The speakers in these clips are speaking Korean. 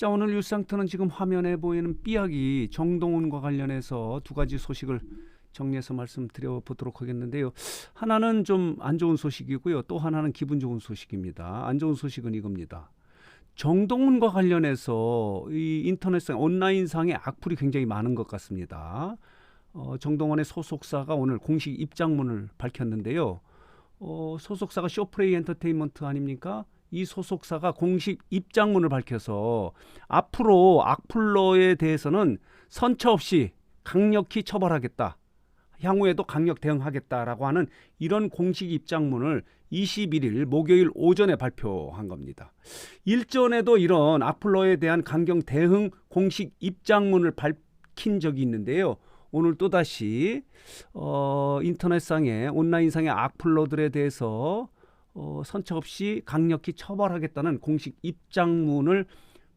자, 오늘 뉴스상터는 지금 화면에 보이는 삐약이 정동원과 관련해서 두 가지 소식을 정리해서 말씀드려 보도록 하겠는데요. 하나는 좀 안 좋은 소식이고요. 또 하나는 기분 좋은 소식입니다. 안 좋은 소식은 이겁니다. 정동원과 관련해서 이 인터넷상 온라인상의 악플이 굉장히 많은 것 같습니다. 정동원의 소속사가 오늘 공식 입장문을 밝혔는데요. 소속사가 쇼프레이 엔터테인먼트 아닙니까? 이 소속사가 공식 입장문을 밝혀서 앞으로 악플러에 대해서는 선처 없이 강력히 처벌하겠다. 향후에도 강력 대응하겠다라고 하는 이런 공식 입장문을 21일 목요일 오전에 발표한 겁니다. 일전에도 이런 악플러에 대한 강경 대응 공식 입장문을 밝힌 적이 있는데요. 오늘 또다시 인터넷상의 온라인상의 악플러들에 대해서 선처 없이 강력히 처벌하겠다는 공식 입장문을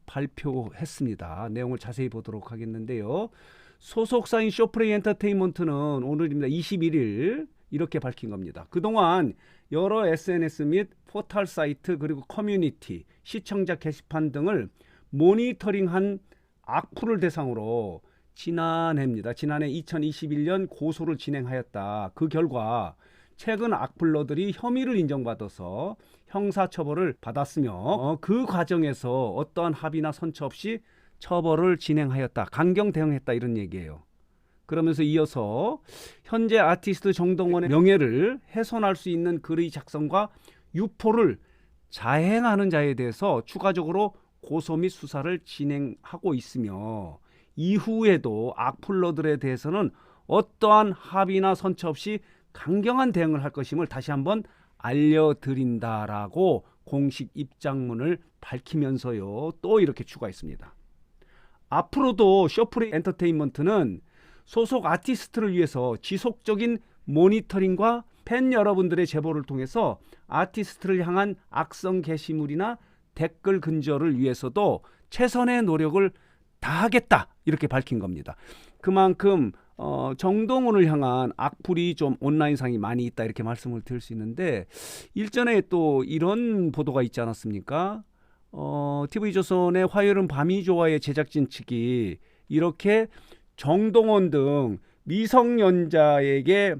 발표했습니다. 내용을 자세히 보도록 하겠는데요. 소속사인 쇼프레이 엔터테인먼트는 오늘입니다. 21일 이렇게 밝힌 겁니다. 그동안 여러 SNS 및 포털 사이트 그리고 커뮤니티, 시청자 게시판 등을 모니터링한 악플을 대상으로 지난해 2021년 고소를 진행하였다. 그 결과 최근 악플러들이 혐의를 인정받아서 형사처벌을 받았으며 그 과정에서 어떠한 합의나 선처 없이 처벌을 진행하였다. 강경 대응했다 이런 얘기예요. 그러면서 이어서 현재 아티스트 정동원의 명예를 훼손할 수 있는 글의 작성과 유포를 자행하는 자에 대해서 추가적으로 고소 및 수사를 진행하고 있으며 이후에도 악플러들에 대해서는 어떠한 합의나 선처 없이 강경한 대응을 할 것임을 다시 한번 알려드린다라고 공식 입장문을 밝히면서요. 또 이렇게 추가했습니다. 앞으로도 쇼프레이 엔터테인먼트는 소속 아티스트를 위해서 지속적인 모니터링과 팬 여러분들의 제보를 통해서 아티스트를 향한 악성 게시물이나 댓글 근절을 위해서도 최선의 노력을 다하겠다 이렇게 밝힌 겁니다. 그만큼 정동원을 향한 악플이 좀 온라인상이 많이 있다 이렇게 말씀을 드릴 수 있는데 일전에 또 이런 보도가 있지 않았습니까? TV조선의 화요일은 밤이 좋아의 제작진 측이 이렇게 정동원 등 미성년자에게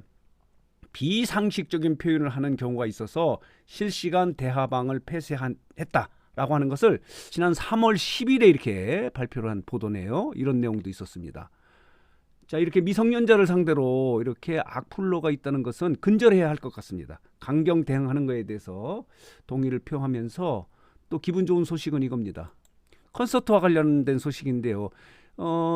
비상식적인 표현을 하는 경우가 있어서 실시간 대화방을 폐쇄했다라고 하는 것을 지난 3월 10일에 이렇게 발표를 한 보도네요. 이런 내용도 있었습니다. 자, 이렇게 미성년자를 상대로 이렇게 악플러가 있다는 것은 근절해야 할 것 같습니다. 강경 대응하는 것에 대해서 동의를 표하면서 또 기분 좋은 소식은 이겁니다. 콘서트와 관련된 소식인데요.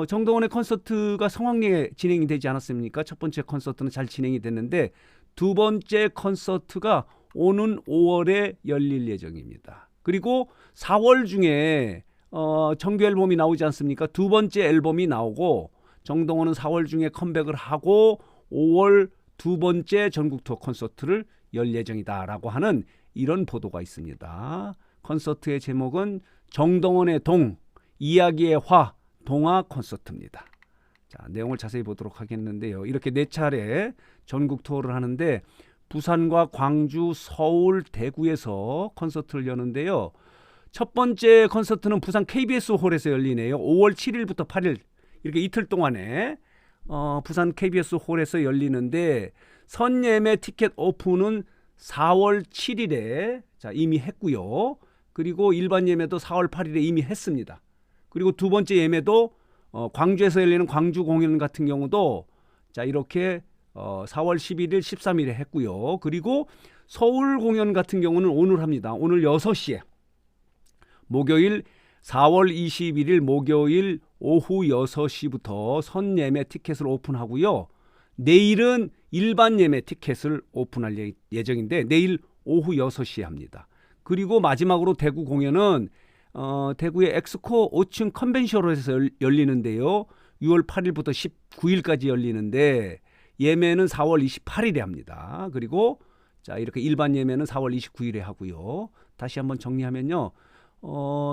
정동원의 콘서트가 성황리에 진행이 되지 않았습니까? 첫 번째 콘서트는 잘 진행이 됐는데 두 번째 콘서트가 오는 5월에 열릴 예정입니다. 그리고 4월 중에 정규 앨범이 나오지 않습니까? 두 번째 앨범이 나오고 정동원은 4월 중에 컴백을 하고 5월 두 번째 전국 투어 콘서트를 열 예정이다라고 하는 이런 보도가 있습니다. 콘서트의 제목은 정동원의 동, 이야기의 화, 동화 콘서트입니다. 자, 내용을 자세히 보도록 하겠는데요. 이렇게 4차례 전국 투어를 하는데 부산과 광주, 서울, 대구에서 콘서트를 여는데요. 첫 번째 콘서트는 부산 KBS 홀에서 열리네요. 5월 7일부터 8일 이렇게 이틀 동안에 부산 KBS 홀에서 열리는데 선예매 티켓 오픈은 4월 7일에 이미 했고요. 그리고 일반 예매도 4월 8일에 이미 했습니다. 그리고 두 번째 예매도 광주에서 열리는 광주 공연 같은 경우도 이렇게 4월 11일, 13일에 했고요. 그리고 서울 공연 같은 경우는 오늘 합니다. 오늘 6시에 목요일 4월 21일 목요일 오후 6시부터 선예매 티켓을 오픈하고요. 내일은 일반 예매 티켓을 오픈할 예정인데 내일 오후 6시에 합니다. 그리고 마지막으로 대구 공연은 대구의 엑스코 5층 컨벤션홀에서 열리는데요. 6월 8일부터 19일까지 열리는데 예매는 4월 28일에 합니다. 그리고 이렇게 일반 예매는 4월 29일에 하고요. 다시 한번 정리하면요.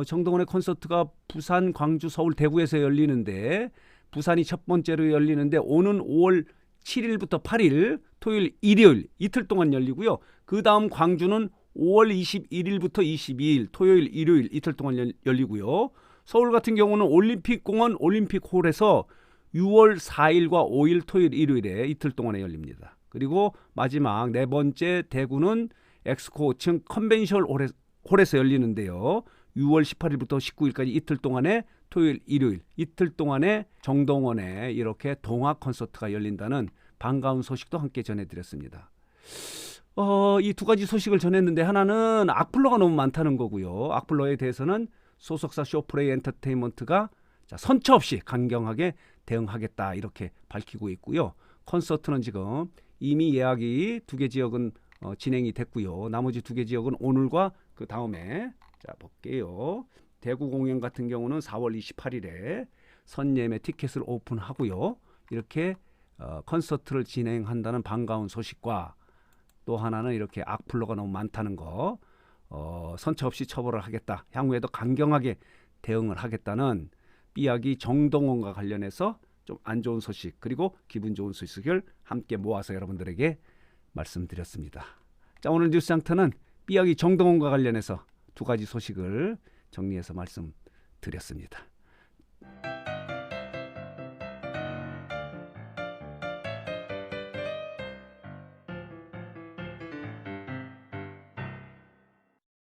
정동원의 콘서트가 부산, 광주, 서울, 대구에서 열리는데 부산이 첫 번째로 열리는데 오는 5월 7일부터 8일 토요일, 일요일 이틀 동안 열리고요. 그 다음 광주는 5월 21일부터 22일 토요일, 일요일 이틀 동안 열리고요. 서울 같은 경우는 올림픽공원 올림픽홀에서 6월 4일과 5일 토요일 일요일에 이틀 동안에 열립니다. 그리고 마지막 네 번째 대구는 엑스코 5층 컨벤션 홀에서 열리는데요. 6월 18일부터 19일까지 이틀 동안에 토요일 일요일 이틀 동안에 정동원에 이렇게 동화 콘서트가 열린다는 반가운 소식도 함께 전해드렸습니다. 이 두 가지 소식을 전했는데 하나는 악플러가 너무 많다는 거고요. 악플러에 대해서는 소속사 쇼프레이 엔터테인먼트가 선처 없이 강경하게 대응하겠다 이렇게 밝히고 있고요. 콘서트는 지금 이미 예약이 2개 지역은 진행이 됐고요. 나머지 2개 지역은 오늘과 그 다음에 볼게요. 대구 공연 같은 경우는 4월 28일에 선예매 티켓을 오픈하고요. 이렇게 콘서트를 진행한다는 반가운 소식과 또 하나는 이렇게 악플러가 너무 많다는 거 선처 없이 처벌을 하겠다. 향후에도 강경하게 대응을 하겠다는 삐약이 정동원과 관련해서 좀 안 좋은 소식 그리고 기분 좋은 소식을 함께 모아서 여러분들에게 말씀드렸습니다. 자, 오늘 뉴스장터는 삐약이 정동원과 관련해서 두 가지 소식을 정리해서 말씀드렸습니다.